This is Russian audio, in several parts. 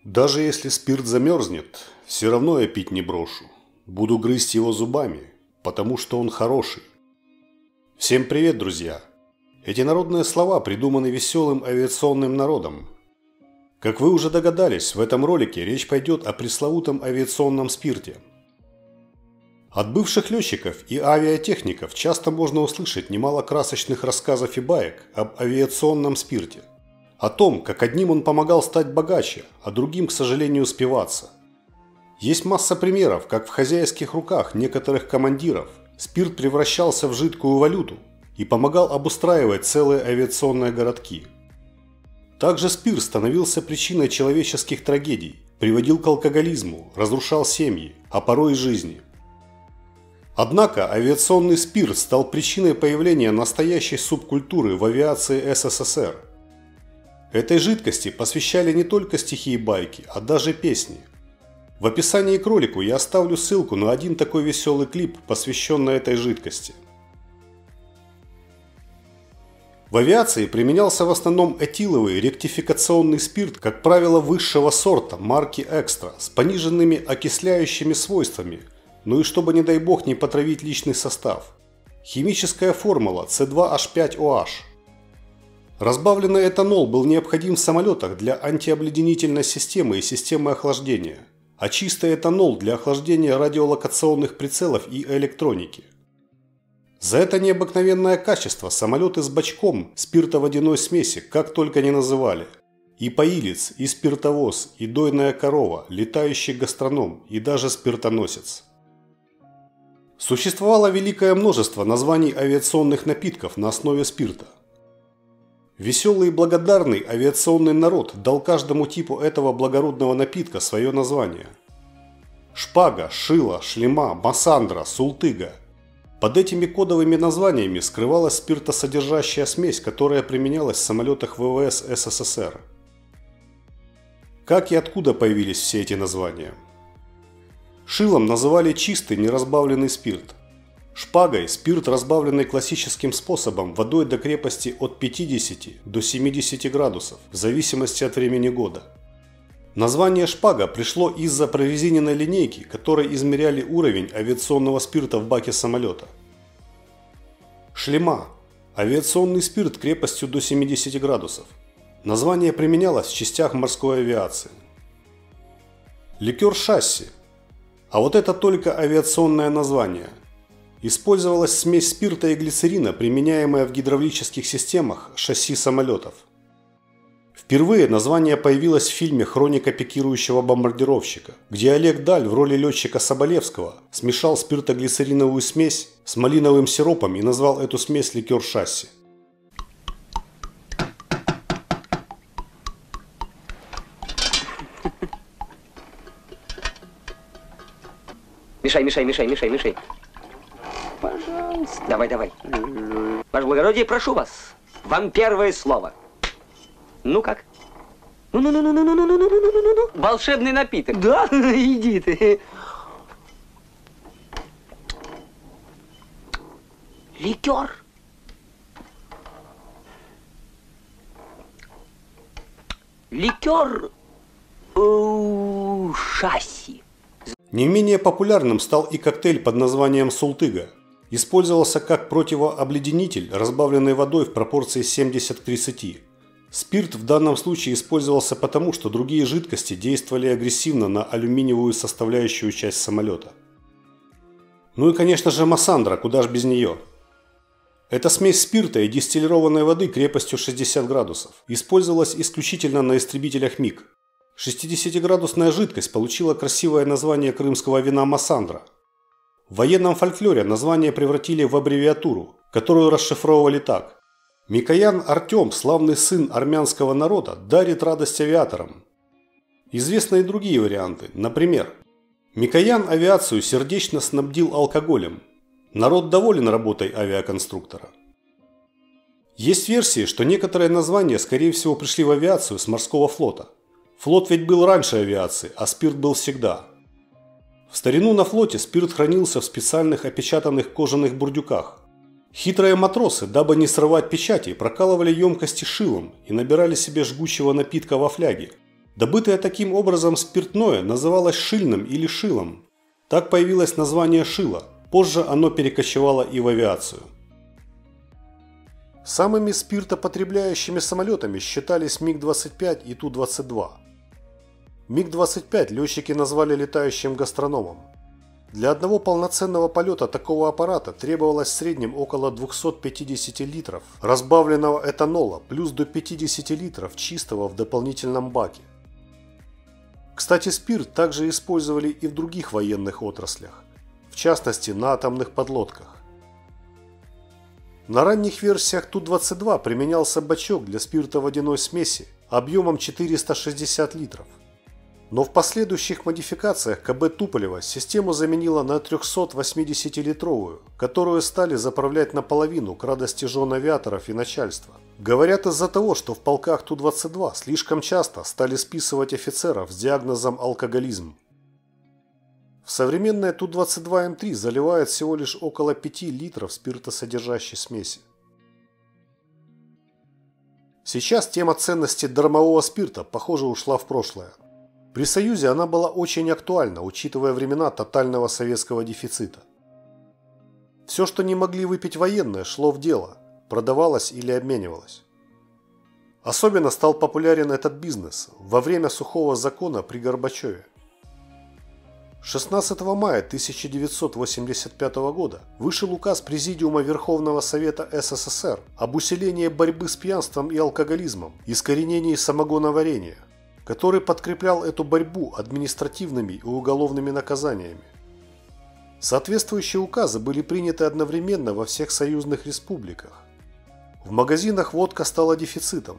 Даже если спирт замерзнет, все равно я пить не брошу. Буду грызть его зубами, потому что он хороший. Всем привет, друзья! Эти народные слова придуманы веселым авиационным народом. Как вы уже догадались, в этом ролике речь пойдет о пресловутом авиационном спирте. От бывших летчиков и авиатехников часто можно услышать немало красочных рассказов и баек об авиационном спирте. О том, как одним он помогал стать богаче, а другим, к сожалению, спиваться. Есть масса примеров, как в хозяйских руках некоторых командиров спирт превращался в жидкую валюту и помогал обустраивать целые авиационные городки. Также спирт становился причиной человеческих трагедий, приводил к алкоголизму, разрушал семьи, а порой и жизни. Однако авиационный спирт стал причиной появления настоящей субкультуры в авиации СССР. Этой жидкости посвящали не только стихи и байки, а даже песни. В описании к ролику я оставлю ссылку на один такой веселый клип, посвященный этой жидкости. В авиации применялся в основном этиловый ректификационный спирт, как правило, высшего сорта марки «Экстра» с пониженными окисляющими свойствами, ну и чтобы, не дай бог, не потравить личный состав. Химическая формула C2H5OH. Разбавленный этанол был необходим в самолетах для антиобледенительной системы и системы охлаждения, а чистый этанол для охлаждения радиолокационных прицелов и электроники. За это необыкновенное качество самолеты с бачком спиртоводяной смеси как только не называли. И поилец, и спиртовоз, и дойная корова, летающий гастроном и даже спиртоносец. Существовало великое множество названий авиационных напитков на основе спирта. Веселый и благодарный авиационный народ дал каждому типу этого благородного напитка свое название. Шпага, шила, шлема, массандра, султыга. Под этими кодовыми названиями скрывалась спиртосодержащая смесь, которая применялась в самолетах ВВС СССР. Как и откуда появились все эти названия? Шилом называли чистый неразбавленный спирт. Шпагой – спирт, разбавленный классическим способом водой до крепости от 50 до 70 градусов, в зависимости от времени года. Название шпага пришло из-за прорезиненной линейки, которой измеряли уровень авиационного спирта в баке самолета. Шлема – авиационный спирт крепостью до 70 градусов. Название применялось в частях морской авиации. Ликер шасси. А вот это только авиационное название. Использовалась смесь спирта и глицерина, применяемая в гидравлических системах шасси самолетов. Впервые название появилось в фильме «Хроника пикирующего бомбардировщика», где Олег Даль в роли летчика Соболевского смешал спиртоглицериновую смесь с малиновым сиропом и назвал эту смесь ликер шасси. Мешай. Пожалуйста. Давай. Ваше благородие, прошу вас. Вам первое слово. Ну как? Ну. Волшебный напиток. Да, иди ты. Ликер. Ликер шасси. Не менее популярным стал и коктейль под названием «Султыга». Использовался как противообледенитель, разбавленный водой в пропорции 70 к 30. Спирт в данном случае использовался потому, что другие жидкости действовали агрессивно на алюминиевую составляющую часть самолета. Ну и, конечно же, массандра, куда ж без нее. Это смесь спирта и дистиллированной воды крепостью 60 градусов. Использовалась исключительно на истребителях МиГ. 60-градусная жидкость получила красивое название крымского вина массандра. В военном фольклоре название превратили в аббревиатуру, которую расшифровывали так: Микоян Артем, славный сын армянского народа, дарит радость авиаторам. Известны и другие варианты. Например, Микоян авиацию сердечно снабдил алкоголем. Народ доволен работой авиаконструктора. Есть версии, что некоторые названия, скорее всего, пришли в авиацию с морского флота. Флот ведь был раньше авиации, а спирт был всегда. В старину на флоте спирт хранился в специальных опечатанных кожаных бурдюках. Хитрые матросы, дабы не срывать печати, прокалывали емкости шилом и набирали себе жгучего напитка во фляги, Добытое таким образом спиртное называлось шильным или шилом. Так появилось название шила, позже оно перекочевало и в авиацию. Самыми спиртопотребляющими самолетами считались МиГ-25 и Ту-22. МиГ-25 летчики назвали летающим гастрономом. Для одного полноценного полета такого аппарата требовалось в среднем около 250 литров разбавленного этанола плюс до 50 литров чистого в дополнительном баке. Кстати, спирт также использовали и в других военных отраслях, в частности на атомных подлодках. На ранних версиях Ту-22 применялся бачок для спиртоводяной смеси объемом 460 литров. Но в последующих модификациях КБ Туполева систему заменила на 380-литровую, которую стали заправлять наполовину к радости жен авиаторов и начальства. Говорят, из-за того, что в полках Ту-22 слишком часто стали списывать офицеров с диагнозом алкоголизм. В современное Ту-22М3 заливают всего лишь около 5 литров спиртосодержащей смеси. Сейчас тема ценности дармового спирта, похоже, ушла в прошлое. При Союзе она была очень актуальна, учитывая времена тотального советского дефицита. Все, что не могли выпить военные, шло в дело, продавалось или обменивалось. Особенно стал популярен этот бизнес во время сухого закона при Горбачеве. 16 мая 1985 года вышел указ Президиума Верховного Совета СССР об усилении борьбы с пьянством и алкоголизмом, искоренении самогоноварения, который подкреплял эту борьбу административными и уголовными наказаниями. Соответствующие указы были приняты одновременно во всех союзных республиках. В магазинах водка стала дефицитом.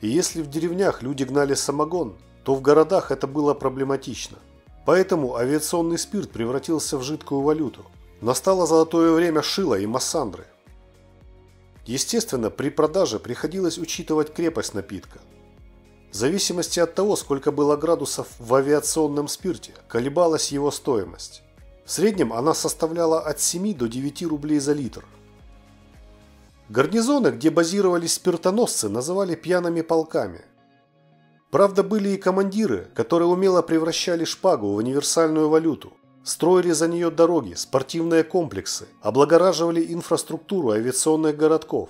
И если в деревнях люди гнали самогон, то в городах это было проблематично. Поэтому авиационный спирт превратился в жидкую валюту. Настало золотое время шила и массандры. Естественно, при продаже приходилось учитывать крепость напитка. В зависимости от того, сколько было градусов в авиационном спирте, колебалась его стоимость. В среднем она составляла от 7 до 9 рублей за литр. Гарнизоны, где базировались спиртоносцы, называли пьяными полками. Правда, были и командиры, которые умело превращали шпагу в универсальную валюту, строили за нее дороги, спортивные комплексы, облагораживали инфраструктуру авиационных городков.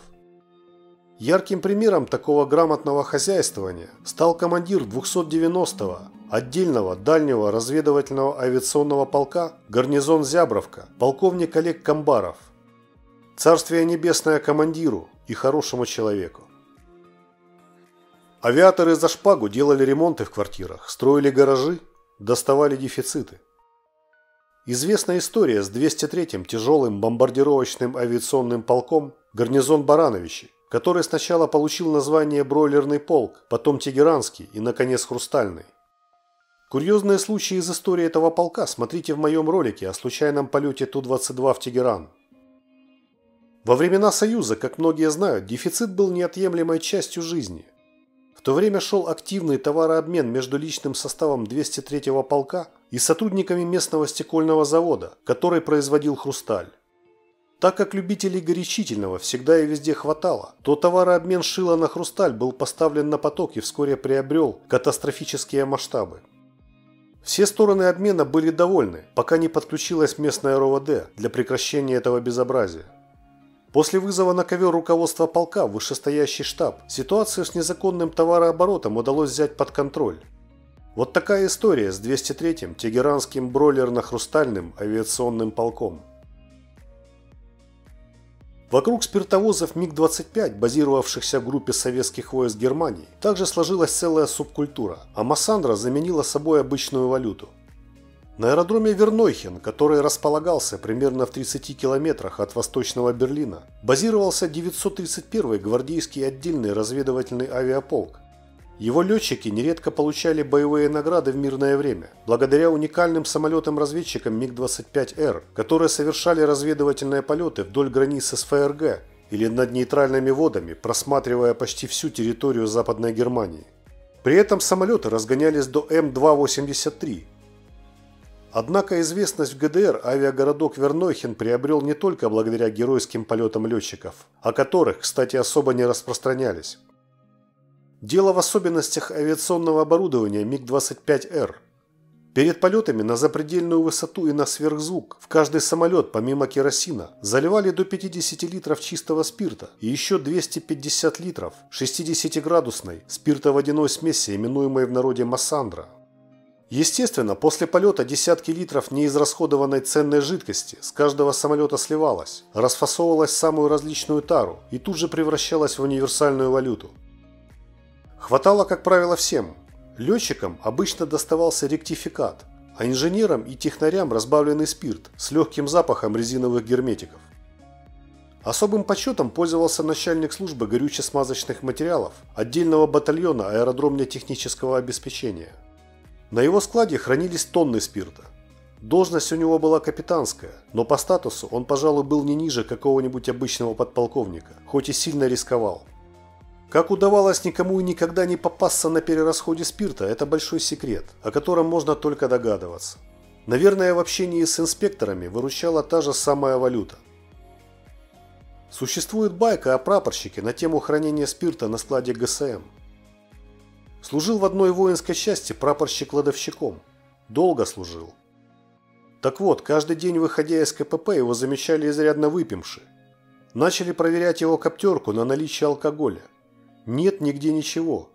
Ярким примером такого грамотного хозяйствования стал командир 290-го отдельного дальнего разведывательного авиационного полка гарнизон Зябровка, полковник Олег Камбаров. Царствие небесное командиру и хорошему человеку. Авиаторы за шпагу делали ремонты в квартирах, строили гаражи, доставали дефициты. Известна история с 203-м тяжелым бомбардировочным авиационным полком гарнизон Барановичи, который сначала получил название Бройлерный полк, потом Тегеранский и, наконец, Хрустальный. Курьезные случаи из истории этого полка смотрите в моем ролике о случайном полете Ту-22 в Тегеран. Во времена Союза, как многие знают, дефицит был неотъемлемой частью жизни. В то время шел активный товарообмен между личным составом 203-го полка и сотрудниками местного стекольного завода, который производил хрусталь. Так как любителей горячительного всегда и везде хватало, то товарообмен шила на хрусталь был поставлен на поток и вскоре приобрел катастрофические масштабы. Все стороны обмена были довольны, пока не подключилась местная РОВД для прекращения этого безобразия. После вызова на ковер руководства полка в вышестоящий штаб ситуацию с незаконным товарооборотом удалось взять под контроль. Вот такая история с 203-м Тегеранским бройлерно-хрустальным авиационным полком. Вокруг спиртовозов МиГ-25, базировавшихся в группе советских войск Германии, также сложилась целая субкультура, а массандра заменила собой обычную валюту. На аэродроме Вернойхен, который располагался примерно в 30 километрах от восточного Берлина, базировался 931-й гвардейский отдельный разведывательный авиаполк. Его летчики нередко получали боевые награды в мирное время, благодаря уникальным самолетам-разведчикам МиГ-25Р, которые совершали разведывательные полеты вдоль границы с ФРГ или над нейтральными водами, просматривая почти всю территорию Западной Германии. При этом самолеты разгонялись до М2-83. Однако известность в ГДР авиагородок Вернойхен приобрел не только благодаря геройским полетам летчиков, о которых, кстати, особо не распространялись. Дело в особенностях авиационного оборудования МиГ-25Р. Перед полетами на запредельную высоту и на сверхзвук в каждый самолет помимо керосина заливали до 50 литров чистого спирта и еще 250 литров 60-градусной спирто-водяной смеси, именуемой в народе массандра. Естественно, после полета десятки литров неизрасходованной ценной жидкости с каждого самолета сливалось, расфасовывалось в самую различную тару и тут же превращалось в универсальную валюту. Хватало, как правило, всем. Летчикам обычно доставался ректификат, а инженерам и технарям разбавленный спирт с легким запахом резиновых герметиков. Особым почетом пользовался начальник службы горюче-смазочных материалов отдельного батальона аэродромно-технического обеспечения. На его складе хранились тонны спирта. Должность у него была капитанская, но по статусу он, пожалуй, был не ниже какого-нибудь обычного подполковника, хоть и сильно рисковал. Как удавалось никому и никогда не попасться на перерасходе спирта, это большой секрет, о котором можно только догадываться. Наверное, в общении с инспекторами выручала та же самая валюта. Существует байка о прапорщике на тему хранения спирта на складе ГСМ. Служил в одной воинской части прапорщик кладовщиком. Долго служил. Так вот, каждый день, выходя из КПП, его замечали изрядно выпивши. Начали проверять его коптерку на наличие алкоголя. Нет нигде ничего.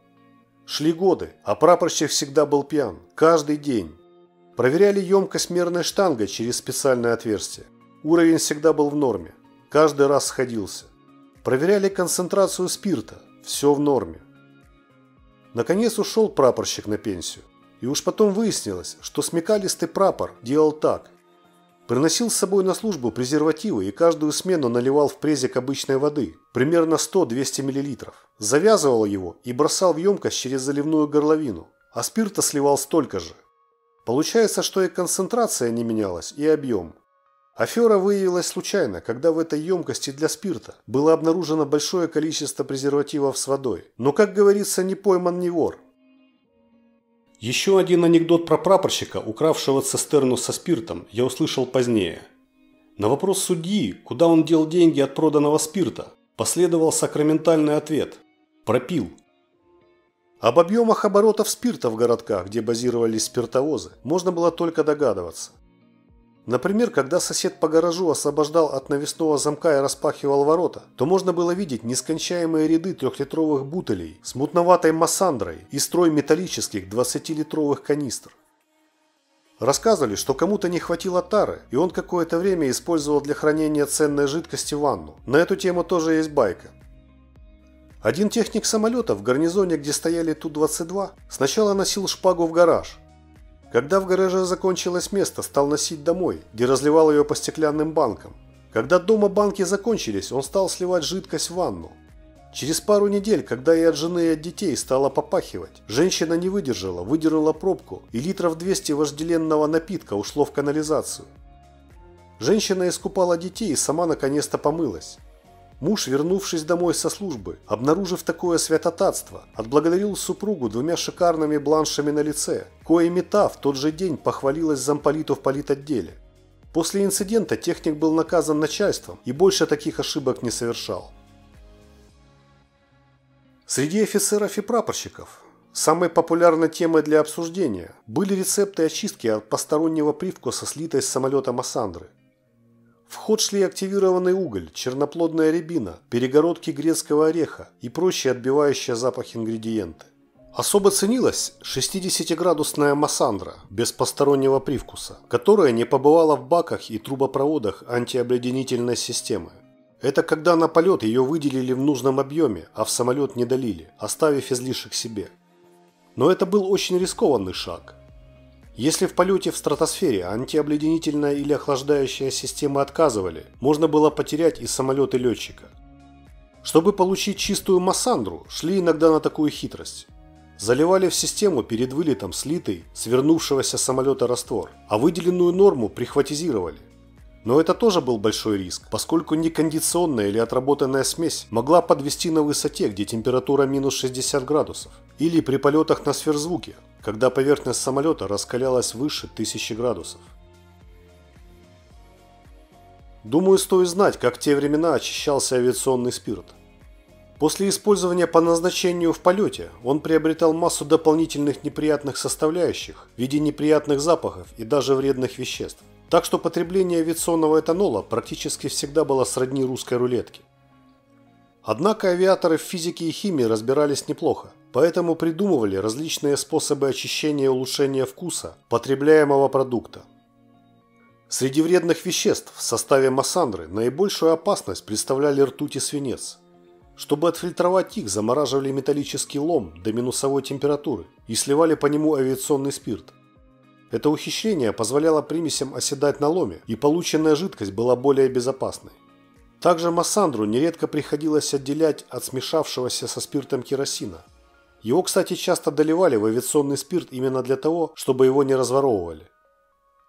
Шли годы, а прапорщик всегда был пьян. Каждый день. Проверяли емкость мерной штангой через специальное отверстие. Уровень всегда был в норме. Каждый раз сходился. Проверяли концентрацию спирта. Все в норме. Наконец ушел прапорщик на пенсию. И уж потом выяснилось, что смекалистый прапор делал так. Приносил с собой на службу презервативы и каждую смену наливал в презик обычной воды, примерно 100-200 мл. Завязывал его и бросал в емкость через заливную горловину, а спирта сливал столько же. Получается, что и концентрация не менялась, и объем. Афера выявилась случайно, когда в этой емкости для спирта было обнаружено большое количество презервативов с водой. Но, как говорится, не пойман, не вор. Еще один анекдот про прапорщика, укравшего цистерну со спиртом, я услышал позднее. На вопрос судьи, куда он дел деньги от проданного спирта, последовал сакраментальный ответ – пропил. Об объемах оборотов спирта в городках, где базировались спиртовозы, можно было только догадываться. Например, когда сосед по гаражу освобождал от навесного замка и распахивал ворота, то можно было видеть нескончаемые ряды трехлитровых бутылей с мутноватой массандрой и строй металлических 20-литровых канистр. Рассказывали, что кому-то не хватило тары, и он какое-то время использовал для хранения ценной жидкости ванну. На эту тему тоже есть байка. Один техник самолета в гарнизоне, где стояли Ту-22, сначала носил шпагу в гараж. Когда в гараже закончилось место, стал носить домой, где разливал ее по стеклянным банкам. Когда дома банки закончились, он стал сливать жидкость в ванну. Через пару недель, когда и от жены, и от детей стало попахивать, женщина не выдержала, выдернула пробку, и литров 200 вожделенного напитка ушло в канализацию. Женщина искупала детей и сама наконец-то помылась. Муж, вернувшись домой со службы, обнаружив такое святотатство, отблагодарил супругу 2 шикарными бланшами на лице, коими та в тот же день похвалилась замполиту в политотделе. После инцидента техник был наказан начальством и больше таких ошибок не совершал. Среди офицеров и прапорщиков самой популярной темой для обсуждения были рецепты очистки от постороннего привкуса слитой с самолета массандры. В ход шли активированный уголь, черноплодная рябина, перегородки грецкого ореха и прочие отбивающие запах ингредиенты. Особо ценилась 60-градусная массандра без постороннего привкуса, которая не побывала в баках и трубопроводах антиобледенительной системы. Это когда на полет ее выделили в нужном объеме, а в самолет не долили, оставив излишек себе. Но это был очень рискованный шаг. Если в полете в стратосфере антиобледенительная или охлаждающая системы отказывали, можно было потерять и самолет, и летчика. Чтобы получить чистую массандру, шли иногда на такую хитрость. Заливали в систему перед вылетом слитый, свернувшегося самолета раствор, а выделенную норму прихватизировали. Но это тоже был большой риск, поскольку некондиционная или отработанная смесь могла подвести на высоте, где температура минус 60 градусов, или при полетах на сверхзвуке, когда поверхность самолета раскалялась выше 1000 градусов. Думаю, стоит знать, как в те времена очищался авиационный спирт. После использования по назначению в полете он приобретал массу дополнительных неприятных составляющих в виде неприятных запахов и даже вредных веществ. Так что потребление авиационного этанола практически всегда было сродни русской рулетке. Однако авиаторы в физике и химии разбирались неплохо, поэтому придумывали различные способы очищения и улучшения вкуса потребляемого продукта. Среди вредных веществ в составе массандры наибольшую опасность представляли ртуть и свинец. Чтобы отфильтровать их, замораживали металлический лом до минусовой температуры и сливали по нему авиационный спирт. Это ухищрение позволяло примесям оседать на ломе, и полученная жидкость была более безопасной. Также массандру нередко приходилось отделять от смешавшегося со спиртом керосина. Его, кстати, часто доливали в авиационный спирт именно для того, чтобы его не разворовывали.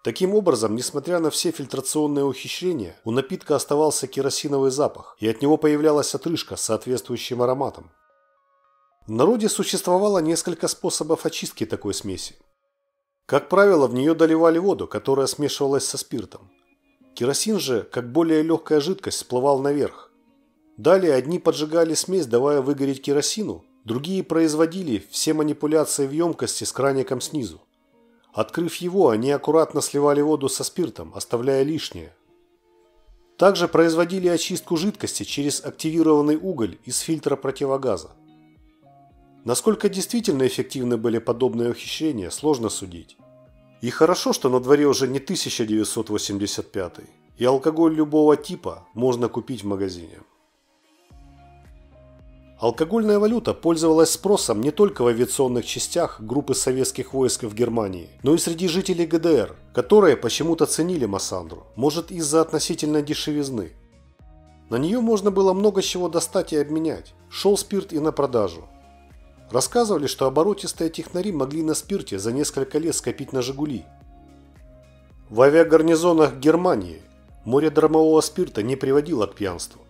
Таким образом, несмотря на все фильтрационные ухищрения, у напитка оставался керосиновый запах, и от него появлялась отрыжка с соответствующим ароматом. В народе существовало несколько способов очистки такой смеси. Как правило, в нее доливали воду, которая смешивалась со спиртом. Керосин же, как более легкая жидкость, всплывал наверх. Далее одни поджигали смесь, давая выгореть керосину, другие производили все манипуляции в емкости с краником снизу. Открыв его, они аккуратно сливали воду со спиртом, оставляя лишнее. Также производили очистку жидкости через активированный уголь из фильтра противогаза. Насколько действительно эффективны были подобные ухищрения, сложно судить. И хорошо, что на дворе уже не 1985, и алкоголь любого типа можно купить в магазине. Алкогольная валюта пользовалась спросом не только в авиационных частях группы советских войск в Германии, но и среди жителей ГДР, которые почему-то ценили массандру, может из-за относительной дешевизны. На нее можно было много чего достать и обменять, шел спирт и на продажу. Рассказывали, что оборотистые технари могли на спирте за несколько лет скопить на «Жигули». В авиагарнизонах Германии море дармового спирта не приводило к пьянству.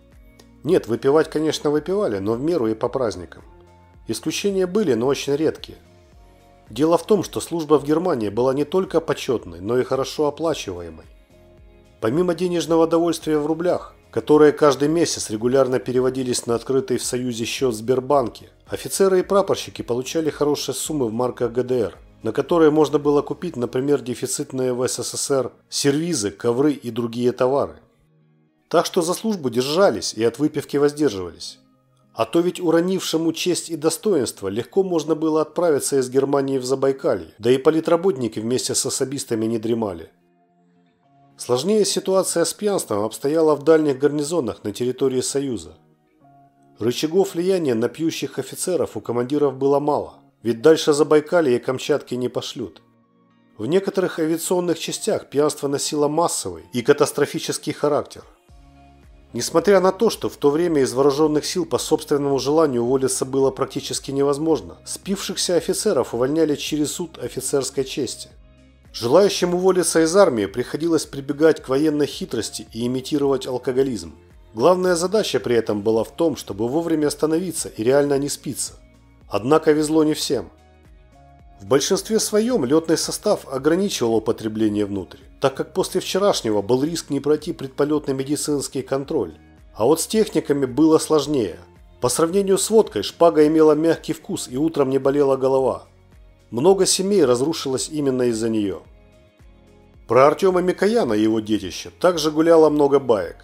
Нет, выпивать, конечно, выпивали, но в меру и по праздникам. Исключения были, но очень редкие. Дело в том, что служба в Германии была не только почетной, но и хорошо оплачиваемой. Помимо денежного довольствия в рублях, которые каждый месяц регулярно переводились на открытый в Союзе счет в Сбербанке, офицеры и прапорщики получали хорошие суммы в марках ГДР, на которые можно было купить, например, дефицитные в СССР сервизы, ковры и другие товары. Так что за службу держались и от выпивки воздерживались. А то ведь уронившему честь и достоинство легко можно было отправиться из Германии в Забайкалье, да и политработники вместе с особистами не дремали. Сложнее ситуация с пьянством обстояла в дальних гарнизонах на территории Союза. Рычагов влияния на пьющих офицеров у командиров было мало, ведь дальше Забайкалья и Камчатки не пошлют. В некоторых авиационных частях пьянство носило массовый и катастрофический характер. Несмотря на то, что в то время из вооруженных сил по собственному желанию уволиться было практически невозможно, спившихся офицеров увольняли через суд офицерской чести. Желающим уволиться из армии приходилось прибегать к военной хитрости и имитировать алкоголизм. Главная задача при этом была в том, чтобы вовремя остановиться и реально не спиться. Однако везло не всем. В большинстве своем летный состав ограничивал употребление внутрь, так как после вчерашнего был риск не пройти предполетный медицинский контроль. А вот с техниками было сложнее. По сравнению с водкой шпага имела мягкий вкус и утром не болела голова. Много семей разрушилось именно из-за нее. Про Артема Микояна и его детище также гуляло много баек.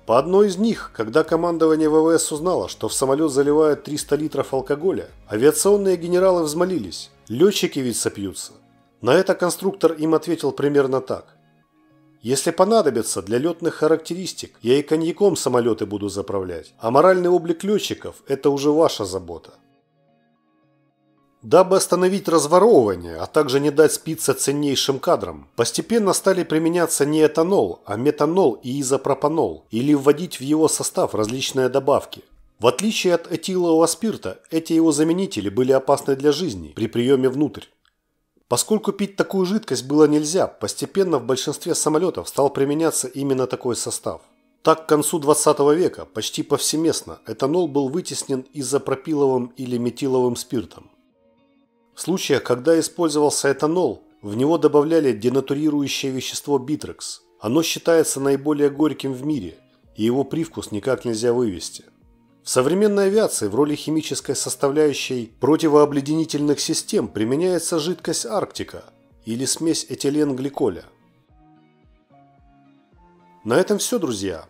По одной из них, когда командование ВВС узнало, что в самолет заливают 300 литров алкоголя, авиационные генералы взмолились: летчики ведь сопьются. На это конструктор им ответил примерно так: если понадобится для летных характеристик, я и коньяком самолеты буду заправлять, а моральный облик летчиков – это уже ваша забота. Дабы остановить разворовывание, а также не дать спиться ценнейшим кадрам, постепенно стали применяться не этанол, а метанол и изопропанол, или вводить в его состав различные добавки. В отличие от этилового спирта, эти его заменители были опасны для жизни при приеме внутрь. Поскольку пить такую жидкость было нельзя, постепенно в большинстве самолетов стал применяться именно такой состав. Так, к концу 20 века почти повсеместно этанол был вытеснен изопропиловым или метиловым спиртом. В случаях, когда использовался этанол, в него добавляли денатурирующее вещество битрекс. Оно считается наиболее горьким в мире, и его привкус никак нельзя вывести. В современной авиации в роли химической составляющей противообледенительных систем применяется жидкость Арктика или смесь этиленгликоля. На этом все, друзья.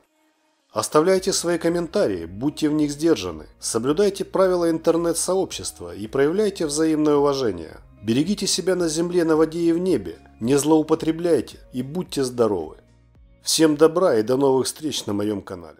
Оставляйте свои комментарии, будьте в них сдержаны, соблюдайте правила интернет-сообщества и проявляйте взаимное уважение. Берегите себя на земле, на воде и в небе, не злоупотребляйте и будьте здоровы. Всем добра и до новых встреч на моем канале.